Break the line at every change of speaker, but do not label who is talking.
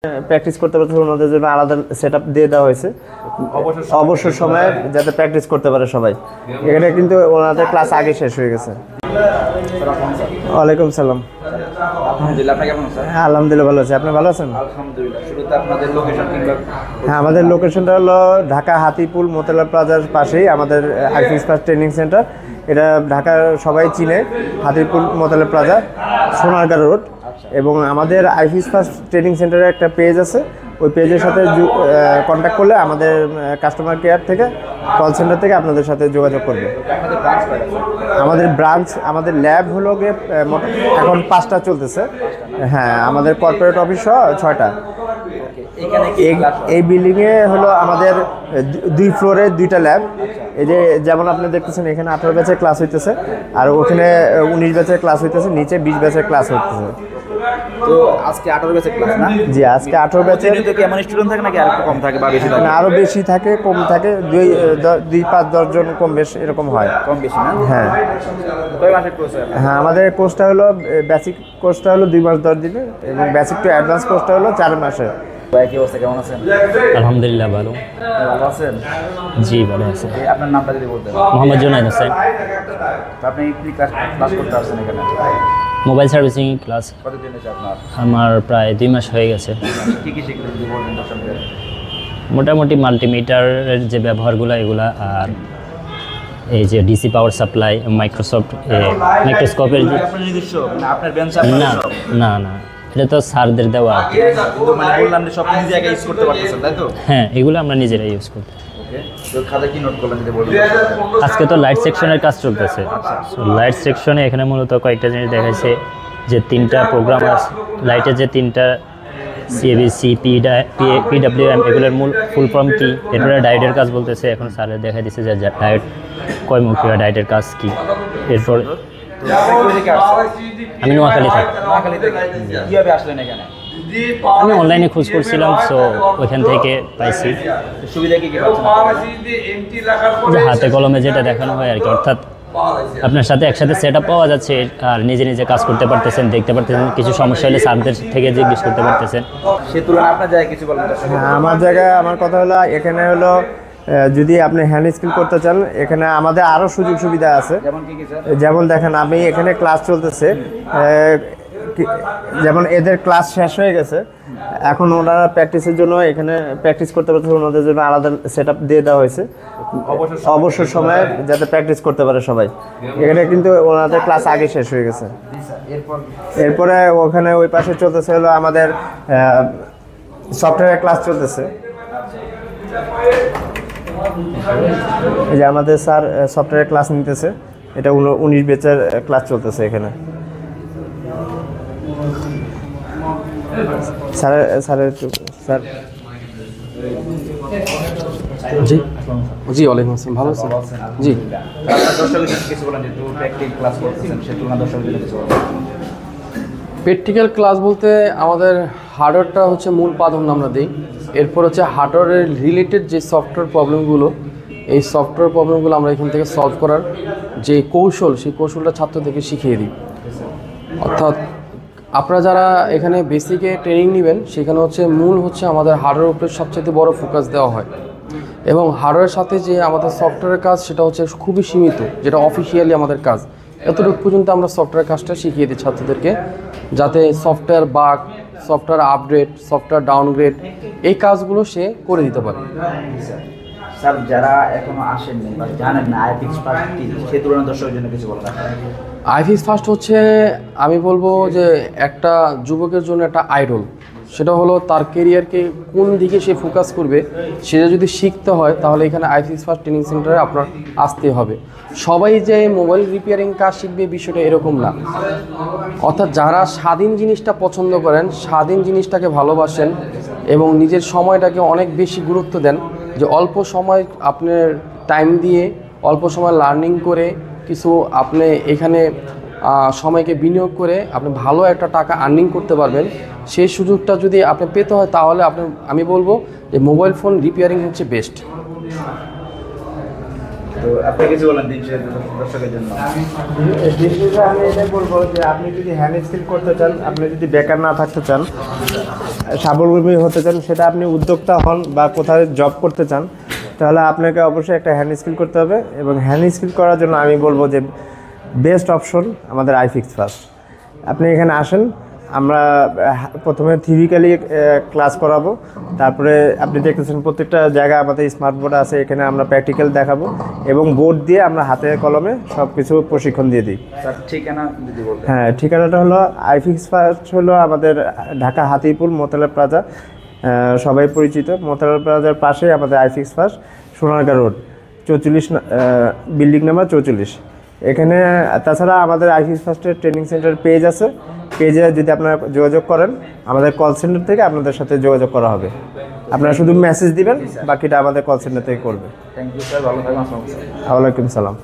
Practice করতে পারছে ওনাদের জন্য আলাদা সেটআপ দিয়ে দেওয়া হয়েছে অবসর সময়ে যাতে প্র্যাকটিস করতে পারে সবাই। এখানে কিন্তু ওনাদের ক্লাস আগে শেষ হয়ে গেছে। ওয়ালাইকুম সালাম।
আলহামদুলিল্লাহ, আপনি কেমন আছেন?
হ্যাঁ আলহামদুলিল্লাহ ভালো আছি, আপনি ভালো আছেন?
আলহামদুলিল্লাহ। শুরুতে আপনাদের লোকেশন কিংবা
হ্যাঁ আমাদের লোকেশনটা হলো ঢাকা হাতিপুল মোতেলা প্লাজার পাশেই আমাদের আইফিস ফার্স্ট ট্রেনিং সেন্টার। এটা ঢাকার সবাই চিনে, হাতিপুল মোতেলা প্লাজা সোনারগাঁ রোড। এবং আমাদের আইফিস ফার্স্ট ট্রেনিং সেন্টারে একটা পেজ আছে, ওই পেজের সাথে কন্ট্যাক্ট করলে আমাদের কাস্টমার কেয়ার থেকে কল সেন্টার থেকে আপনাদের সাথে যোগাযোগ করবে। আমাদের ব্রাঞ্চ আমাদের ল্যাব হলো গিয়ে এখন 5টা চলতেছে। হ্যাঁ আমাদের কর্পোরেট অফিস সহ 6টা। এই বিল্ডিংয়ে হলো আমাদের 2 ফ্লোরে 2টা ল্যাব। এই যে যেমন আপনি দেখতেছেন এখানে 18 ব্যাচের ক্লাস হইতেছে, আর ওখানে 19 ব্যাচের ক্লাস হইতেছে, নিচে 20 ব্যাচের ক্লাস হইতেছে।
তো আজকে 18 ব্যাচের ক্লাস না?
জি আজকে 18 ব্যাচের।
কি এমন স্টুডেন্ট থাকে নাকি আর একটু কম থাকে বা বেশি থাকে?
আরো বেশি থাকে কম থাকে, 2-5-10 জন কম বেশ এরকম হয়।
কম বেশি না?
হ্যাঁ।
কয় মাসের কোর্স?
হ্যাঁ আমাদের কোর্সটা হলো বেসিক কোর্সটা হলো 2 মাস 10 দিনের, এবং বেসিক টু অ্যাডভান্স কোর্সটা হলো 4 মাসের।
ভাই কি অবস্থা, কেমন আছেন?
আলহামদুলিল্লাহ ভালো।
ভালো আছেন?
জি ভালো আছি।
আপনার নামটা যদি বলতেন।
মোহাম্মদ জুনায়েদ হোসেন।
আপনি কি ক্লাস করতে আসছেন এখানে?
Mobile servicing class.
কতদিন হয়েছে আপনার?
আমার প্রায় 2 মাস হয়ে গেছে।
কি কি শিখলেন যদি বলতেন দর্শকদের?
মোটামুটি মাল্টিমিটারের যে ব্যবহারগুলো এগুলা, আর এই যে ডিসি পাওয়ার সাপ্লাই, মাইক্রোস্কোপের
আপনার নিজস্ব মানে আপনার বেঞ্চ
না না না এটা তো স্যারদের দেওয়া।
কিন্তু মানে বললাম যে সব নিজে একা ইউজ করতে পারতেছেন তাই তো?
হ্যাঁ এগুলো আমরা নিজেরাই ইউজ করতে।
ওকে, তো খাতা কি নোট করলেন যদি বলতেন?
আজকে তো লাইট সেকশনের কাজ চলতেছে। লাইট সেকশনে এখানে মূলত কয়েকটা জিনিস দেখাইছে, যে 3টা প্রোগ্রাম আছে লাইটের, যে 3টা সিএবিসি, পিডব্লিউএম, এগুলোর মূল ফুল ফর্ম কী, এরপরে ডায়েটের কাজ বলতেছে। এখন স্যারের দেখা দিচ্ছে যে ডায়েট কয়মুখী, ডায়েটের কাজ কী। এরপর আমি নোয়াখালী থাকি।
কিভাবে আসলেন এখানে?
আমি অনলাইনে খোঁজ করছিলাম, সো ওইখান থেকে পাইছি।
সুবিধা কি কি পাচ্ছেন?
যে হাতে কলমে যেটা দেখানো হয় আর কি, অর্থাৎ আপনার সাথে একসাথে সেট আপ পাওয়া যাচ্ছে, আর নিজে নিজে কাজ করতে পারতেছেন, দেখতে পারতেছেন, কিছু সমস্যা হলে স্যারদের থেকে জিজ্ঞেস করতে পারতেছেন।
সে তুলনায় আপনার জায়গায় কিছু বলেন?
আমার জায়গায় আমার কথা হলো এখানে হলো যদি আপনি হ্যান্ড স্কিল করতে চান, এখানে আমাদের আরও সুযোগ সুবিধা আছে। যেমন দেখেন আমি এখানে ক্লাস চলতেছে, যেমন এদের ক্লাস শেষ হয়ে গেছে, এখন ওনারা প্র্যাকটিসের জন্য এখানে প্র্যাকটিস করতে পারছে ওনাদের জন্য আলাদা সেটআপ দিয়ে দেওয়া হয়েছে অবসর সময়ে যাতে প্র্যাকটিস করতে পারে সবাই। এখানে কিন্তু ওনাদের ক্লাস আগে শেষ হয়ে গেছে। এরপরে ওখানে ওই পাশে চলতেছে হলো আমাদের সফটওয়্যার ক্লাস চলতেছে। এই যে আমাদের স্যার সফটওয়্যার ক্লাস নিতেছে, এটা 19 ব্যাচের ক্লাস চলতেছে এখানে। স্যার
জি জি ওয়ালাইকুম আসসালাম, ভালো আছেন? জি প্র্যাকটিক্যাল ক্লাস বলতে আমাদের হার্ডওয়্যারটা হচ্ছে মূল প্রাধান্য আমরা দিই। এরপর হচ্ছে হার্ডওয়্যারের রিলেটেড যে সফটওয়্যার প্রবলেমগুলো, এই সফটওয়্যার প্রবলেমগুলো আমরা এখান থেকে সলভ করার যে কৌশল, সেই কৌশলটা ছাত্রদেরকে শিখিয়ে দিই। অর্থাৎ আপনারা যারা এখানে বেসিকে ট্রেনিং নেবেন, সেখানে হচ্ছে মূল হচ্ছে আমাদের হার্ডওয়্যার উপরে সবচেয়ে বড় ফোকাস দেওয়া হয়, এবং হার্ডওয়্যারের সাথে যে আমাদের সফটওয়্যারের কাজ সেটা হচ্ছে খুবই সীমিত, যেটা অফিসিয়ালি আমাদের কাজ। এতটুকু পর্যন্ত আমরা সফটওয়্যার কাজটা শিখিয়ে দিই ছাত্রদেরকে, যাতে software bug, software upgrade, software downgrade, এই কাজগুলো সে করে দিতে পারে।
স্যার যারা এখনো আসেননি বা জানেন না আইফিক্স ফার্স্ট কি, সে তুলনায় দর্শকের জন্য কিছু বলেন?
আইফিক্স ফার্স্ট হচ্ছে আমি বলবো যে একটা যুবকের জন্য একটা আইডল। সেটা হলো তার কেরিয়ারকে কোন দিকে সে ফোকাস করবে, সেটা যদি শিখতে হয় তাহলে এখানে আইফিক্স ফার্স্ট ট্রেনিং সেন্টারে আপনার আসতে হবে। সবাই যে মোবাইল রিপেয়ারিং কাজ শিখবে বিষয়টা এরকম না। অর্থাৎ যারা স্বাধীন জিনিসটা পছন্দ করেন, স্বাধীন জিনিসটাকে ভালোবাসেন এবং নিজের সময়টাকে অনেক বেশি গুরুত্ব দেন, যে অল্প সময় আপনার টাইম দিয়ে অল্প সময় লার্নিং করে কিছু আপনি এখানে সময়কে বিনিয়োগ করে আপনি ভালো একটা টাকা আর্নিং করতে পারবেন, সেই সুযোগটা যদি আপনি পেতে হয় তাহলে আমি বলবো যে মোবাইল ফোন রিপেয়ারিং হচ্ছে বেস্ট।
তো আপনি কিছু বলেন দিন শেষে দর্শকের জন্য।
ডিসপ্লেতে আমি এটাই বলবো যে আপনি যদি হ্যান্ড স্কিল করতে চান, আপনি যদি বেকার না থাকতে চান, স্বাবলম্বী হতে চান, সেটা আপনি উদ্যোক্তা হন বা কোথায় জব করতে চান, তাহলে আপনাকে অবশ্যই একটা হ্যান্ড স্কিল করতে হবে। এবং হ্যান্ড স্কিল করার জন্য আমি বলবো যে বেস্ট অপশন আমাদের আইফিক্স ফার্স্ট। আপনি এখানে আসেন, আমরা প্রথমে থিওরিক্যালি ক্লাস করাবো, তারপরে আপনি দেখতেছেন প্রত্যেকটা জায়গায় আমাদের স্মার্ট বোর্ড আছে, এখানে আমরা প্র্যাকটিক্যাল দেখাবো এবং বোর্ড দিয়ে আমরা হাতে কলমে সব কিছু প্রশিক্ষণ দিয়ে দিই।
স্যার ঠিকানা যদি বলতেন।
হ্যাঁ, ঠিকানাটা হলো আইফিক্স ফার্স্ট হলো আমাদের ঢাকা হাতিপুল মোতালা প্লাজা, সবাই পরিচিত। মোতালা প্লাজার পাশে আমাদের iFix first, Sonargaon road 44 building number 44। এখানে তাছাড়া আমাদের আইফিক্স ফার্স্টের ট্রেনিং সেন্টার পেজ আছে, পেজে যদি আপনারা যোগাযোগ করেন আমাদের কল সেন্টার থেকে আপনাদের সাথে যোগাযোগ করা হবে। আপনারা শুধু মেসেজ দিবেন, বাকিটা আমাদের কল সেন্টার থেকে করবে।
থ্যাংক ইউ স্যার, ভালো থাকবেন। আসসালামু আলাইকুম।
ওয়ালাইকুম সালাম।